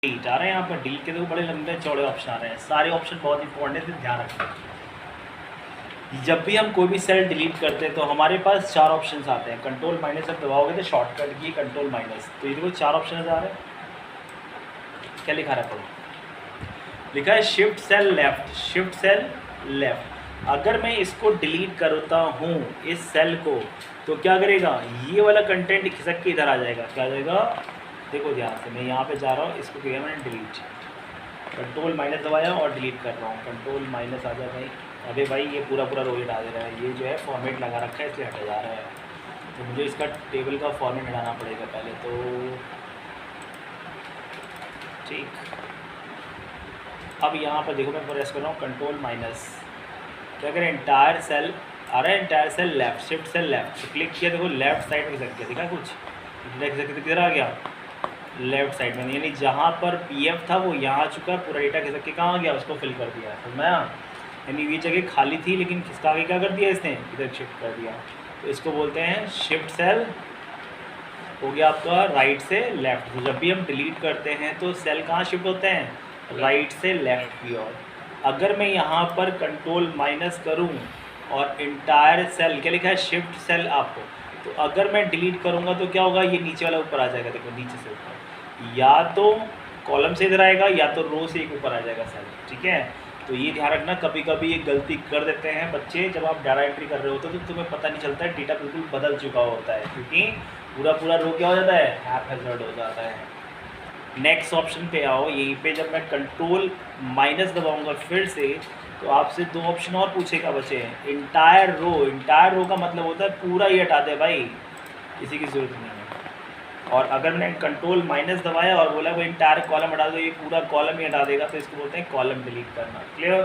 Delete आ रहे हैं यहाँ पर। डिलीट के तो बड़े लंबे चौड़े ऑप्शन आ रहे हैं, सारे ऑप्शन बहुत इंपॉर्टेंट है, ध्यान रखें। जब भी हम कोई भी सेल डिलीट करते हैं तो हमारे पास 4 ऑप्शन आते हैं। कंट्रोल माइनस जब दबाओगे तो शॉर्टकट की कंट्रोल माइनस, तो ये देखो 4 ऑप्शन आ रहे हैं। क्या लिखा रहा है पढ़ो, लिखा है shift cell left, shift cell left. अगर मैं इसको डिलीट करता हूँ इस सेल को, तो क्या करेगा, ये वाला कंटेंट खिसक के इधर आ जाएगा। क्या आ जाएगा, देखो ध्यान से, मैं यहाँ पे जा रहा हूँ, इसको किया मैंने डिलीट, कंट्रोल माइनस दबाया और डिलीट कर रहा हूँ, कंट्रोल माइनस आ जाए भाई। अबे भाई ये पूरा रो हटा दे रहा है, ये जो है फॉर्मेट लगा रखा है इसलिए हटा जा रहा है। तो मुझे इसका टेबल का फॉर्मेट हटाना पड़ेगा पहले तो, ठीक। अब यहाँ पर देखो मैं प्रेस कर रहा हूँ कंट्रोल माइनस, क्या करें, इंटायर सेल आ रहा है, entire cell left, shift cell left, तो क्लिक किया, देखो लेफ्ट साइड में खिसक गया, देखा कुछ किधर आ गया, लेफ्ट साइड में, यानी जहाँ पर पीएफ था वो यहाँ आ चुका, पूरा डेटा खिसक के कहाँ गया, उसको फिल कर दिया। तो मैं यानी ये जगह खाली थी लेकिन खिसका के क्या कर दिया इसने, इधर शिफ्ट कर दिया। तो इसको बोलते हैं शिफ्ट सेल हो गया आपका राइट से लेफ्ट। तो जब भी हम डिलीट करते हैं तो सेल कहाँ शिफ्ट होते हैं, राइट से लेफ्ट की ओर। अगर मैं यहाँ पर कंट्रोल माइनस करूँ और इंटायर सेल, क्या लिखा है, शिफ्ट सेल अप, तो अगर मैं डिलीट करूँगा तो क्या होगा, ये नीचे वाला ऊपर आ जाएगा, देखो नीचे से ऊपर, या तो कॉलम से इधर आएगा या तो रो से एक ऊपर आ जाएगा सेल, ठीक है। तो ये ध्यान रखना, कभी कभी ये गलती कर देते हैं बच्चे, जब आप डाटा एंट्री कर रहे होते हो तो तुम्हें पता नहीं चलता है, डेटा बिल्कुल बदल चुका होता है, क्योंकि पूरा रो क्या हो जाता है, हैज़र्ड हो जाता है। नेक्स्ट ऑप्शन पे आओ, यहीं पे जब मैं कंट्रोल माइनस दबाऊंगा फिर से, तो आपसे 2 ऑप्शन और पूछेगा बच्चे, इंटायर रो, इंटायर रो का मतलब होता है पूरा ही हटा दे भाई, किसी की ज़रूरत नहीं है। और अगर मैंने कंट्रोल माइनस दबाया और बोला भाई इंटायर कॉलम हटा दो, ये पूरा कॉलम ही हटा देगा, तो इसको बोलते हैं कॉलम डिलीट करना, क्लियर।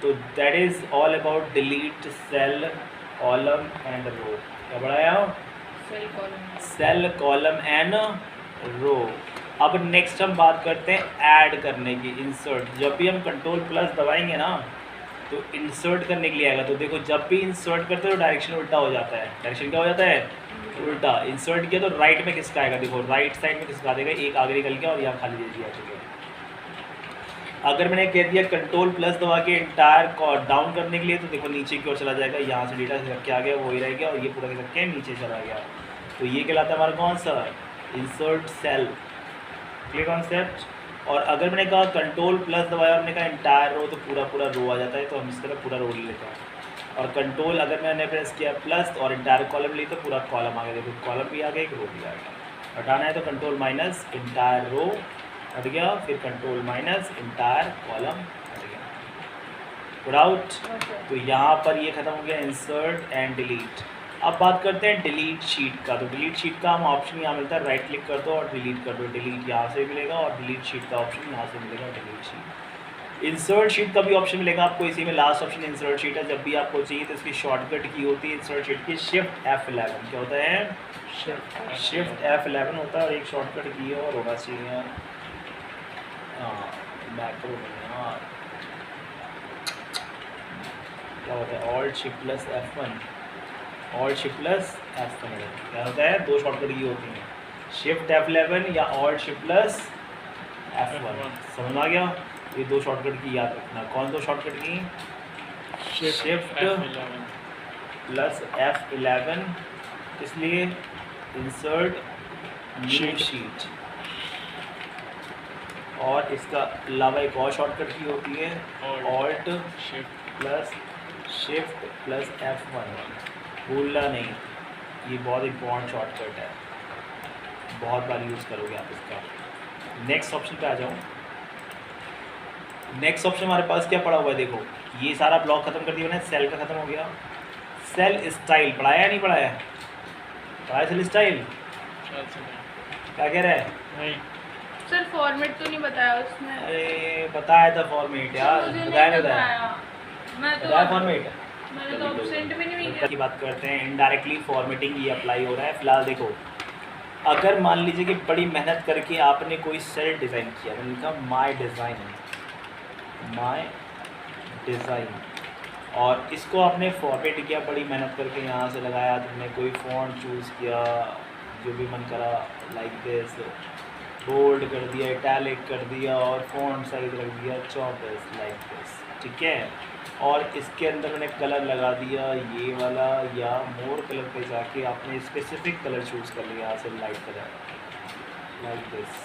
तो that is all about delete cell column and row. क्या बढ़ाया, सेल कॉलम एंड रो। अब नेक्स्ट हम बात करते हैं ऐड करने की, इंसर्ट। जब भी हम कंट्रोल प्लस दबाएंगे ना तो इंसर्ट करने के लिए आएगा। तो देखो जब भी इंसर्ट करते हो डायरेक्शन उल्टा हो जाता है, डायरेक्शन क्या हो जाता है, उल्टा। इंसर्ट किया तो राइट में खिसका आएगा, देखो राइट साइड में खिसका देगा, एक आगे निकल गया और यहाँ खाली दे दिया, ठीक है। अगर मैंने कह दिया कंट्रोल प्लस दबा के इंटायर डाउन करने के लिए, तो देखो नीचे की ओर चला जाएगा, यहाँ से डेटा खिसक के आ गया, वही रह गया, और ये पूरा खिसक के नीचे चला गया। तो ये कहलाता है हमारा कौन सा, इंसर्ट सेल, क्लियर कॉन्सेप्ट। और अगर मैंने कहा कंट्रोल प्लस दबाया, हमने कहा इंटायर रो, तो पूरा रो आ जाता है, तो हम इस तरह पूरा रो ले लेते हैं। और कंट्रोल अगर मैंने प्रेस किया प्लस और इंटायर कॉलम ली तो पूरा कॉलम आ गया, देखो कॉलम भी आ गया, एक रो भी आ गया। हटाना है तो कंट्रोल माइनस इंटायर रो हट गया, फिर कंट्रोल माइनस इंटायर कॉलम हट गया, पुट आउट। तो यहाँ पर ये खत्म हो गया इंसर्ट एंड डिलीट। अब बात करते हैं डिलीट शीट का। तो डिलीट शीट का हम ऑप्शन यहाँ मिलता है, राइट क्लिक कर दो और डिलीट कर दो, डिलीट यहाँ से मिलेगा, और डिलीट शीट का ऑप्शन यहाँ से मिलेगा, डिलीट शीट। इंसर्ट शीट का भी ऑप्शन मिलेगा आपको इसी में, लास्ट ऑप्शन इंसर्ट शीट है। जब भी आपको चाहिए तो इसकी शॉर्टकट की होती है इंसर्ट शीट की, शिफ्ट F11। क्या होता है, शिफ्ट F11 होता है, और एक शॉर्टकट की है और होना चाहिए, हाँ मैक्रो में, हाँ क्या होता है, alt shift plus F1, alt shift plus F1। क्या होता है, 2 शॉर्टकट की होती हैं, शिफ्ट F11 या ऑल्ट शिफ्ट प्लस F1। समझ आ गया, ये 2 शॉर्टकट की याद रखना। कौन 2 शॉर्टकट की, शिफ्ट प्लस F11, इसलिए इंसर्ट न्यू शीट, और इसका अलावा एक और शॉर्टकट की होती है, ऑल्ट शिफ्ट प्लस F1, भूलना नहीं, ये बहुत इंपॉर्टेंट शॉर्टकट है, बहुत बार यूज़ करोगे आप इसका। नेक्स्ट ऑप्शन पे आ जाओ। नेक्स्ट ऑप्शन हमारे पास क्या पड़ा हुआ है, देखो ये सारा ब्लॉक खत्म कर दिया मैंने, सेल का खत्म हो गया। सेल स्टाइल पढ़ाया नहीं पढ़ाया, पढ़ाया सेल स्टाइल, क्या कह रहा है, नहीं सर फॉर्मेट तो नहीं बताया उसमें। अरे बताया था फॉर्मेट यार, बताया नहीं बताया, मैं तो बताया फॉर्मेट, मैंने तो एब्सेंट में नहीं किया। की बात करते हैं, इनडायरेक्टली फॉर्मेटिंग ये अप्लाई हो रहा है। फिलहाल देखो, अगर मान लीजिए कि बड़ी मेहनत करके आपने कोई सेल डिज़ाइन किया, मैंने लिखा माय डिज़ाइन, और इसको आपने फॉर्मेट किया बड़ी मेहनत करके, यहाँ से लगाया, तुमने कोई फ़ॉन्ट चूज़ किया, जो भी मन करा, लाइक दिस, बोल्ड कर दिया, इटैलिक कर दिया और फ़ॉन्ट साइज रख दिया 24 लाइक दिस, ठीक है। और इसके अंदर मैंने कलर लगा दिया ये वाला, या मोर कलर पे जाके आपने स्पेसिफिक कलर चूज़ कर लिया यहाँ से, light colour like this,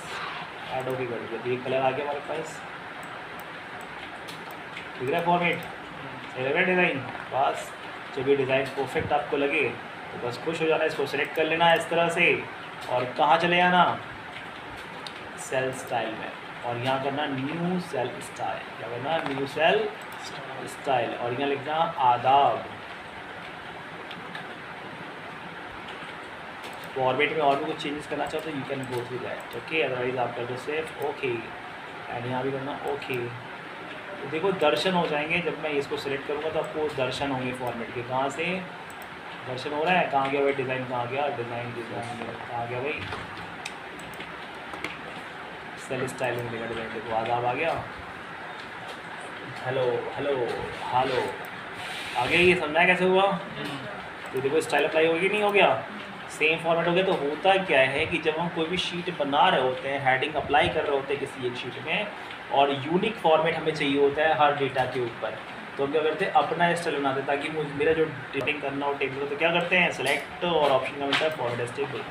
add होके कर दिया, तो ये कलर आ गया हमारे पास। ठीक है फॉर्मेट सही लग रहा है डिज़ाइन। बस जब ये डिज़ाइन परफेक्ट आपको लगे तो बस खुश हो जाना, इसको सेलेक्ट कर लेना इस तरह से और कहाँ चले जाना, सेल स्टाइल में, और यहाँ करना न्यू सेल स्टाइल, क्या करना न्यू सेल स्टाइल, और यहाँ लिखना आदाब। फॉर्मेट में और भी कुछ चेंजेस करना चाहो तो you can go through that, okay, otherwise आप कर दो सेव, ओके, एंड यहाँ भी करना ओके। तो देखो दर्शन हो जाएंगे, जब मैं इसको सिलेक्ट करूँगा तो आपको दर्शन होंगे फॉर्मेट के। कहाँ से दर्शन हो रहा है, कहाँ गया भाई डिज़ाइन, कहाँ गया डिज़ाइन, कहाँ गया भाई सेल स्टाइल में मिलेगा डिज़ाइन, देखो आदाब आ गया, हेलो हेलो हेलो आ गया, ये समझा कैसे हुआ। तो देखो स्टाइल अप्लाई होगी, नहीं हो गया, सेम फॉर्मेट हो गया। तो होता क्या है कि जब हम कोई भी शीट बना रहे होते हैं, हेडिंग अप्लाई कर रहे होते हैं किसी एक शीट में, और यूनिक फॉर्मेट हमें चाहिए होता है हर डेटा के ऊपर, तो हम क्या करते हैं अपना स्टाइल बनाते हैं, ताकि मेरा जो डेटिंग करना हो टेबल, तो क्या करते हैं सेलेक्ट और ऑप्शन का मिलता है फॉर्मेट टेबल।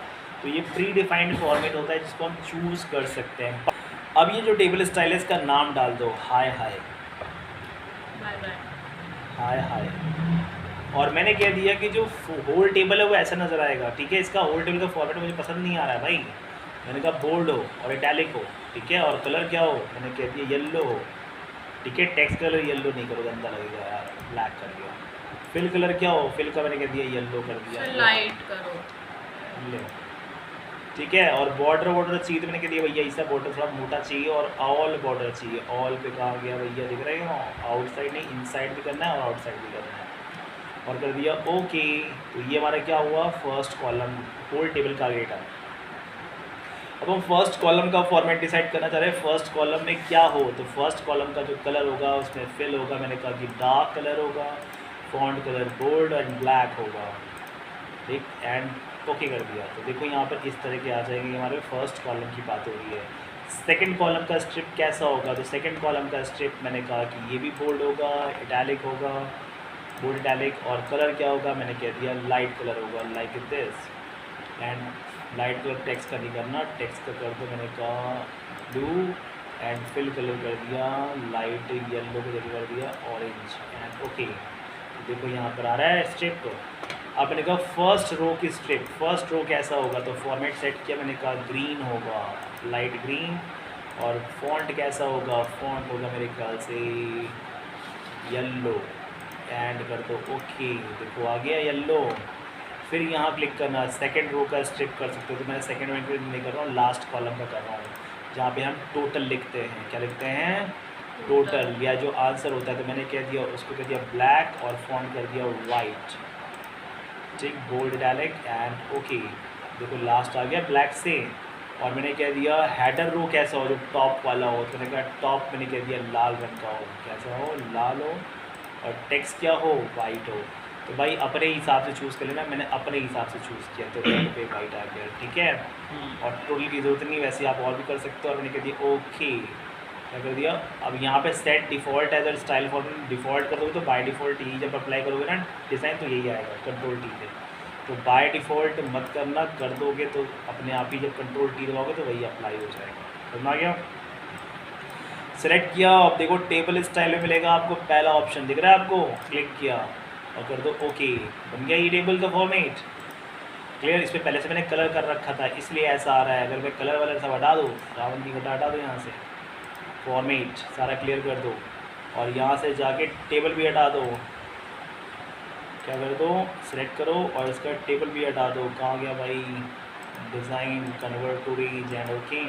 तो ये प्री डिफाइंड फॉर्मेट होता है जिसको हम चूज़ कर सकते हैं। अब ये जो टेबल स्टाइल है इसका नाम डाल दो हाय हाय, बाय बाय, हाय हाय। और मैंने कह दिया कि जो होल टेबल है वो ऐसा नज़र आएगा, ठीक है। इसका होल टेबल का फॉर्मेट मुझे पसंद नहीं आ रहा है भाई, मैंने कहा बोल्ड हो और इटैलिक हो, ठीक है, और कलर क्या हो, मैंने कह दिया येलो हो, ठीक है। टेक्स्ट कलर येलो नहीं करो, गंदा लगेगा यार, ब्लैक कर दिया। फिल कलर क्या हो, फिल का मैंने कह दिया येलो कर दिया, लाइट करो, ले, ठीक है। और बॉर्डर चाहिए तो मैंने कह दिया भैया ऐसा बॉर्डर थोड़ा मोटा चाहिए, और ऑल बॉर्डर चाहिए, ऑल पे कहा गया भैया, दिख रहे हो, आउटसाइड नहीं इनसाइड भी करना है और आउटसाइड भी करना है, और कर दिया ओके। तो ये हमारा क्या हुआ, फर्स्ट कॉलम होल टेबल का डेटा। अब हम फर्स्ट कॉलम का फॉर्मेट डिसाइड करना चाह रहे हैं, फर्स्ट कॉलम में क्या हो, तो फर्स्ट कॉलम का जो कलर होगा उसमें फिल होगा, मैंने कहा कि डार्क कलर होगा, font colour bold and black होगा, ठीक, एंड ओके कर दिया। तो देखो यहाँ पर इस तरह के आ जाएंगे, हमारे फर्स्ट कॉलम की बात हो रही है। सेकंड कॉलम का स्ट्रिप कैसा होगा, तो सेकंड कॉलम का स्ट्रिप मैंने कहा कि ये भी बोल्ड होगा, इटैलिक होगा, बोल्ड इटैलिक, और कलर क्या होगा, मैंने कह दिया लाइट कलर होगा like this, and light colour text का नहीं करना, टेक्स्ट का कर दो मैंने कहा ब्लू, एंड फिल कलर कर दिया लाइट येलो को जगह कर दिया ऑरेंज, एंड ओके। तो देखो यहाँ पर आ रहा है स्ट्रिप। अब मैंने कहा फर्स्ट रो की स्ट्रिप, फर्स्ट रो कैसा होगा, तो फॉर्मेट सेट किया, मैंने कहा ग्रीन होगा, लाइट ग्रीन, और फॉन्ट कैसा होगा, फॉन्ट होगा मेरे ख्याल से येलो, एंड कर दो ओके। देखो आ गया येलो। फिर यहाँ क्लिक करना, सेकंड रो का स्ट्रिप कर सकते हो, तो मैं सेकंड रो नहीं कर रहा हूँ, लास्ट कॉलम का कर रहा हूँ, जहाँ पे हम टोटल लिखते हैं, क्या लिखते हैं टोटल, या जो आंसर होता है। तो मैंने कह दिया उसको कह दिया ब्लैक और फॉन्ट कर दिया वाइट, ठीक, बोल्ड इटैलिक एंड ओके। देखो लास्ट आ गया ब्लैक से। और मैंने कह दिया हेडर रो कैसा हो, जो टॉप वाला हो, तो मैंने कहा टॉप मैंने कह दिया लाल रंग का हो, कैसा हो लाल हो, और टेक्स्ट क्या हो वाइट हो। तो भाई अपने हिसाब से चूज़ कर लेना, मैंने अपने हिसाब से चूज़ किया तो रेड पे वाइट आ गया, ठीक है। और टोटल की ज़रूरत नहीं, वैसे आप और भी कर सकते हो। और मैंने कह दिया ओके, क्या कर दिया। अब यहाँ पे set default as a style format default कर दोगे तो बाय डिफ़ॉल्ट यही जब अप्लाई करोगे ना डिज़ाइन तो यही आएगा, कंट्रोल टी पे। तो बाय डिफ़ॉल्ट मत करना, कर दोगे तो अपने आप ही जब कंट्रोल टी दबाओगे तो वही अप्लाई हो जाएगा। समझ आ गया। सेलेक्ट किया, अब देखो टेबल स्टाइल में मिलेगा आपको, पहला ऑप्शन दिख रहा है आपको, क्लिक किया और कर दो ओके, बन गया ये टेबल का फॉर्मेट। क्लियर। इस पर पहले से मैंने कलर कर रखा था इसलिए ऐसा आ रहा है। अगर मैं कलर वाला सब हटा दूँ, रावण की घटा हटा दो, यहाँ से फॉर्मेट सारा क्लियर कर दो, और यहाँ से जाके टेबल भी हटा दो, क्या कर दो सेलेक्ट करो और इसका टेबल भी हटा दो। कहाँ गया भाई, design convert to range and okay,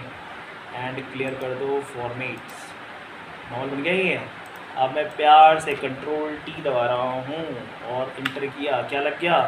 and clear कर दो फॉर्मेट्स। नॉर्मल बन गया ये। अब मैं प्यार से कंट्रोल टी दबा रहा हूँ और इंटर किया, क्या लग गया